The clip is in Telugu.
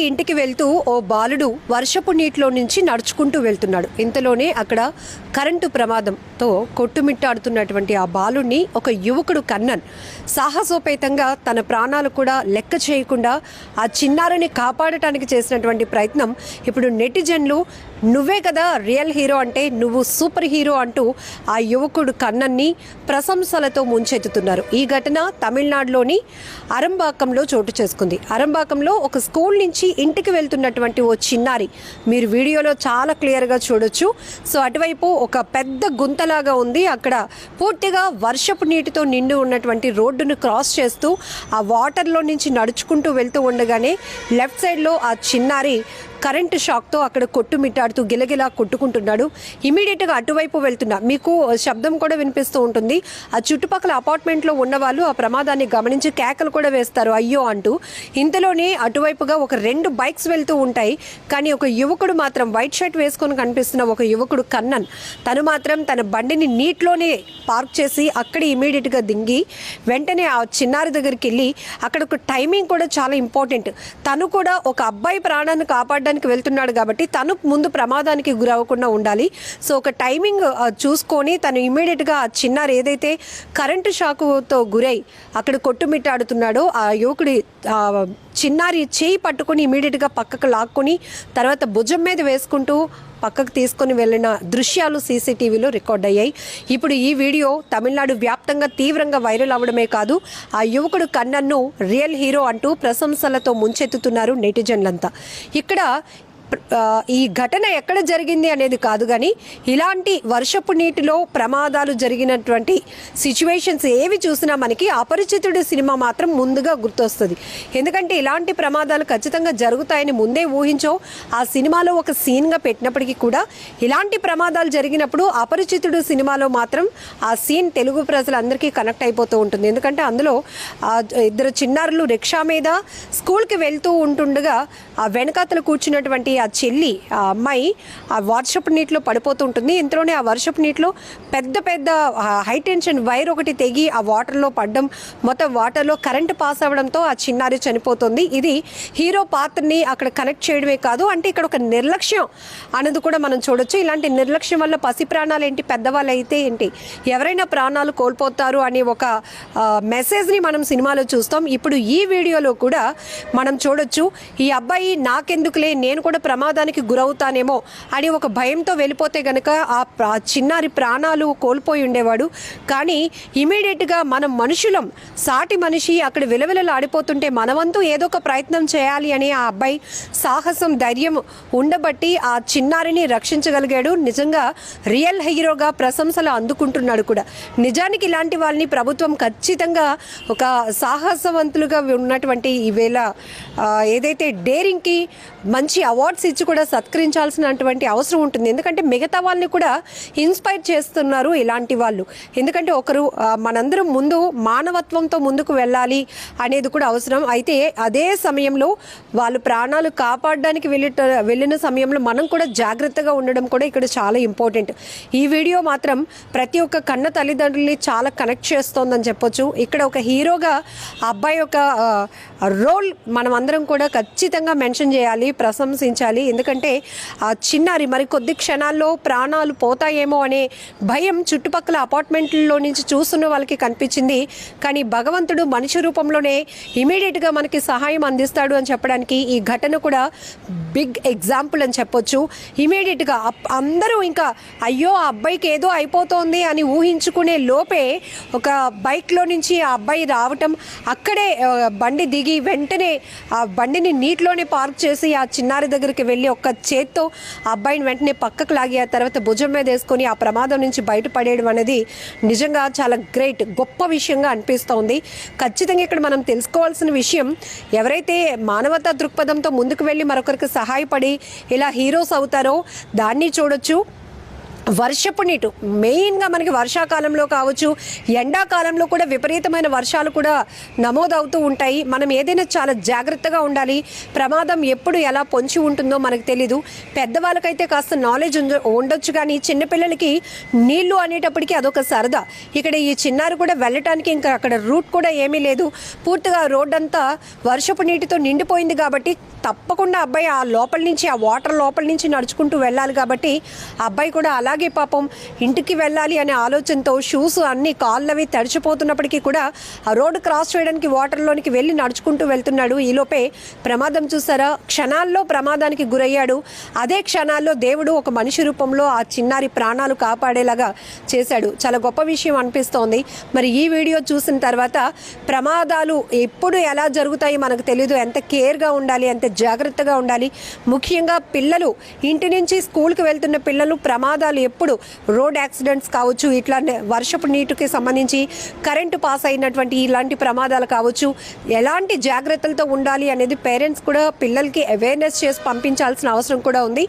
ఇంటికి వెళ్తూ ఓ బాలుడు వర్షపు నీటిలో నుంచి నడుచుకుంటూ వెళ్తున్నాడు. ఇంతలోనే అక్కడ కరెంటు ప్రమాదంతో కొట్టుమిట్టాడుతున్నటువంటి ఆ బాలుడిని ఒక యువకుడు కన్నన్ సాహసోపేతంగా తన ప్రాణాలు కూడా లెక్క చేయకుండా ఆ చిన్నారిని కాపాడటానికి చేసినటువంటి ప్రయత్నం ఇప్పుడు నెటిజన్లు నువ్వే కదా రియల్ హీరో అంటే, నువ్వు సూపర్ హీరో అంటూ ఆ యువకుడు కన్నన్ని ప్రశంసలతో ముంచెత్తుతున్నారు. ఈ ఘటన తమిళనాడులోని అరంబాకంలో చోటు చేసుకుంది. అరంబాకంలో ఒక స్కూల్ నుంచి ఇంటికి వెళ్తున్నటువంటి ఓ చిన్నారి, మీరు వీడియోలో చాలా క్లియర్గా చూడొచ్చు. సో అటువైపు ఒక పెద్ద గుంతలాగా ఉంది. అక్కడ పూర్తిగా వర్షపు నీటితో నిండి ఉన్నటువంటి రోడ్డును క్రాస్ చేస్తూ ఆ వాటర్లో నుంచి నడుచుకుంటూ వెళ్తూ ఉండగానే లెఫ్ట్ సైడ్లో ఆ చిన్నారి కరెంటు షాక్తో అక్కడ కొట్టుమిట్టాడుతూ గిలగిలా కొట్టుకుంటున్నాడు. ఇమీడియట్గా అటువైపు వెళ్తున్నా, మీకు శబ్దం కూడా వినిపిస్తూ ఉంటుంది. ఆ చుట్టుపక్కల అపార్ట్మెంట్లో ఉన్నవాళ్ళు ఆ ప్రమాదాన్ని గమనించి కేకలు కూడా వేస్తారు అయ్యో అంటూ. ఇంతలోనే అటువైపుగా ఒక 2 బైక్స్ వెళ్తూ ఉంటాయి. కానీ ఒక యువకుడు మాత్రం వైట్ షర్ట్ వేసుకొని కనిపిస్తున్న ఒక యువకుడు కన్నన్, తను మాత్రం తన బండిని నీటిలోనే పార్క్ చేసి అక్కడ ఇమీడియట్గా దింగి వెంటనే ఆ చిన్నారి దగ్గరికి వెళ్ళి, అక్కడ ఒక టైమింగ్ కూడా చాలా ఇంపార్టెంట్. తను కూడా ఒక అబ్బాయి ప్రాణాన్ని కాపాడడానికి వెళ్తున్నాడు కాబట్టి తను ముందు ప్రమాదానికి గురవ్వకుండా ఉండాలి. సో ఒక టైమింగ్ చూసుకొని తను ఇమీడియట్గా ఆ చిన్నారి ఏదైతే కరెంటు షాకుతో గురై అక్కడ కొట్టుమిట్టాడుతున్నాడో ఆ యువకుడి చిన్నారి చేయి పట్టుకొని ఇమీడియట్గా పక్కకు లాక్కొని తర్వాత భుజం మీద వేసుకుంటూ పక్కకు తీసుకొని వెళ్ళిన దృశ్యాలు సీసీటీవీలో రికార్డ్ అయ్యాయి. ఇప్పుడు ఈ వీడియో తమిళనాడు వ్యాప్తంగా తీవ్రంగా వైరల్ అవ్వడమే కాదు, ఆ యువకుడు కన్నన్ను రియల్ హీరో అంటూ ప్రశంసలతో ముంచెత్తుతున్నారు నెటిజన్లంతా. ఇక్కడ ఈ ఘటన ఎక్కడ జరిగింది అనేది కాదు, కానీ ఇలాంటి వర్షపు నీటిలో ప్రమాదాలు జరిగినటువంటి సిచ్యువేషన్స్ ఏవి చూసినా మనకి అపరిచితుడి సినిమా మాత్రం ముందుగా గుర్తొస్తుంది. ఎందుకంటే ఇలాంటి ప్రమాదాలు ఖచ్చితంగా జరుగుతాయని ముందే ఊహించో ఆ సినిమాలో ఒక సీన్గా పెట్టినప్పటికీ కూడా ఇలాంటి ప్రమాదాలు జరిగినప్పుడు అపరిచితుడు సినిమాలో మాత్రం ఆ సీన్ తెలుగు ప్రజలందరికీ కనెక్ట్ అయిపోతూ ఉంటుంది. ఎందుకంటే అందులో 2 చిన్నారులు రిక్షా మీద స్కూల్కి వెళ్తూ ఉంటుండగా ఆ వెనకాతలు కూర్చున్నటువంటి ఆ చెల్లి, ఆ అమ్మాయి ఆ వర్షపు నీటిలో పడిపోతూ ఉంటుంది. ఇంతలోనే ఆ వర్షపు నీటిలో పెద్ద పెద్ద హై టెన్షన్ వైర్ ఒకటి తెగి ఆ వాటర్లో పడడం, మొత్తం వాటర్లో కరెంటు పాస్ అవ్వడంతో ఆ చిన్నారి చనిపోతుంది. ఇది హీరో పాత్రని అక్కడ కనెక్ట్ చేయడమే కాదు, అంటే ఇక్కడ ఒక నిర్లక్ష్యం అన్నది కూడా మనం చూడొచ్చు. ఇలాంటి నిర్లక్ష్యం వల్ల పసి ప్రాణాలు ఏంటి, పెద్దవాళ్ళు అయితే ఏంటి, ఎవరైనా ప్రాణాలు కోల్పోతారు అనే ఒక మెసేజ్ని మనం సినిమాలో చూస్తాం. ఇప్పుడు ఈ వీడియోలో కూడా మనం చూడొచ్చు, ఈ అబ్బాయి నాకెందుకులే, నేను కూడా ప్రమాదానికి గురవుతానేమో అని ఒక భయంతో వెళ్ళిపోతే గనక ఆ చిన్నారి ప్రాణాలు కోల్పోయి ఉండేవాడు. కానీ ఇమీడియట్గా మనం మనుషులం, సాటి మనిషి అక్కడ విలవిలలాడిపోతుంటే మనవంతు ఏదో ఒక ప్రయత్నం చేయాలి అని ఆ అబ్బాయి సాహసం, ధైర్యం ఉండబట్టి ఆ చిన్నారిని రక్షించగలిగాడు. నిజంగా రియల్ హీరోగా ప్రశంసలు అందుకుంటున్నాడు కూడా. నిజానికి ఇలాంటి వాళ్ళని ప్రభుత్వం ఖచ్చితంగా ఒక సాహసవంతులుగా ఉన్నటువంటి ఈవేళ ఏదైతే డేరింగ్కి మంచి అవార్డ్స్ ఇచ్చి కూడా సత్కరించాల్సినటువంటి అవసరం ఉంటుంది. ఎందుకంటే మిగతా వాళ్ళని కూడా ఇన్స్పైర్ చేస్తున్నారు ఇలాంటి వాళ్ళు. ఎందుకంటే ఒకరు మనందరం ముందు మానవత్వంతో ముందుకు వెళ్ళాలి అనేది కూడా అవసరం. అయితే అదే సమయంలో వాళ్ళు ప్రాణాలు కాపాడడానికి వెళ్ళిన సమయంలో మనం కూడా జాగ్రత్తగా ఉండడం కూడా ఇక్కడ చాలా ఇంపార్టెంట్. ఈ వీడియో మాత్రం ప్రతి ఒక్క కన్న తల్లిదండ్రుల్ని చాలా కనెక్ట్ చేస్తోందని చెప్పొచ్చు. ఇక్కడ ఒక హీరోగా ఆ అబ్బాయి యొక్క రోల్ మనం అందరం కూడా ఖచ్చితంగా మెన్షన్ చేయాలి, ప్రశంసించాలి. ఎందుకంటే ఆ చిన్నారి మరి కొద్ది క్షణాల్లో ప్రాణాలు పోతాయేమో అనే భయం చుట్టుపక్కల అపార్ట్మెంట్లో నుంచి చూస్తున్న వాళ్ళకి కనిపించింది. కానీ భగవంతుడు మనిషి రూపంలోనే ఇమీడియట్గా మనకి సహాయం అందిస్తాడు అని చెప్పడానికి ఈ ఘటన కూడా బిగ్ ఎగ్జాంపుల్ అని చెప్పొచ్చు. ఇమీడియట్గా అందరూ ఇంకా అయ్యో ఆ అబ్బాయికి ఏదో అయిపోతోంది అని ఊహించుకునే లోపే ఒక బైక్లో నుంచి ఆ అబ్బాయి రావటం, అక్కడే బండి దిగి వెంటనే ఆ బండిని నీటిలోనే పార్క్ చేసి ఆ చిన్నారి దగ్గరికి వెళ్ళి ఒక్క చేత్తో ఆ అబ్బాయిని వెంటనే పక్కకు లాగి ఆ తర్వాత భుజం మీద వేసుకొని ఆ ప్రమాదం నుంచి బయటపడేయడం అనేది నిజంగా చాలా గ్రేట్, గొప్ప విషయంగా అనిపిస్తోంది. ఖచ్చితంగా ఇక్కడ మనం తెలుసుకోవాల్సిన విషయం, ఎవరైతే మానవతా దృక్పథంతో ముందుకు వెళ్ళి మరొకరికి సహాయపడి ఇలా హీరోస్ అవుతారో దాన్ని చూడొచ్చు. వర్షపు నీటు మెయిన్గా మనకి వర్షాకాలంలో కావచ్చు, ఎండాకాలంలో కూడా విపరీతమైన వర్షాలు కూడా నమోదవుతూ ఉంటాయి. మనం ఏదైనా చాలా జాగ్రత్తగా ఉండాలి. ప్రమాదం ఎప్పుడు ఎలా పొంచి ఉంటుందో మనకు తెలీదు. పెద్దవాళ్ళకైతే కాస్త నాలెడ్జ్ ఉండొచ్చు, కానీ చిన్నపిల్లలకి నీళ్లు అనేటప్పటికీ అదొక సరదా. ఇక్కడ ఈ చిన్నారి కూడా వెళ్ళటానికి ఇంకా అక్కడ రూట్ కూడా ఏమీ లేదు. పూర్తిగా రోడ్డంతా వర్షపు నీటితో నిండిపోయింది కాబట్టి తప్పకుండా అబ్బాయి ఆ లోపల నుంచి, ఆ వాటర్ లోపల నుంచి నడుచుకుంటూ వెళ్ళాలి. కాబట్టి ఆ అబ్బాయి కూడా అలాగే పాపం ఇంటికి వెళ్ళాలి అనే ఆలోచనతో షూస్ అన్ని కాళ్ళవి తడిచిపోతున్నప్పటికీ కూడా ఆ రోడ్డు క్రాస్ చేయడానికి వాటర్లోనికి వెళ్ళి నడుచుకుంటూ వెళ్తున్నాడు. ఈలోపే ప్రమాదం చూసారా, క్షణాల్లో ప్రమాదానికి గురయ్యాడు. అదే క్షణాల్లో దేవుడు ఒక మనిషి రూపంలో ఆ చిన్నారి ప్రాణాలు కాపాడేలాగా చేశాడు. చాలా గొప్ప విషయం అనిపిస్తోంది. మరి ఈ వీడియో చూసిన తర్వాత ప్రమాదాలు ఎప్పుడు ఎలా జరుగుతాయి మనకు తెలియదు. ఎంత కేర్గా ఉండాలి, ఎంత జాగ్రత్తగా ఉండాలి. ముఖ్యంగా పిల్లలు, ఇంటి నుంచి స్కూల్కి వెళ్తున్న పిల్లలు ప్రమాదాలు ఎప్పుడు, రోడ్ యాక్సిడెంట్స్ కావచ్చు, ఇట్లా వర్షపు నీటికి సంబంధించి కరెంటు పాస్ అయినటువంటి ఇలాంటి ప్రమాదాలు కావచ్చు, ఎలాంటి జాగ్రత్తలతో ఉండాలి అనేది పేరెంట్స్ కూడా పిల్లలకి అవేర్నెస్ చేసి పంపించాల్సిన అవసరం కూడా ఉంది.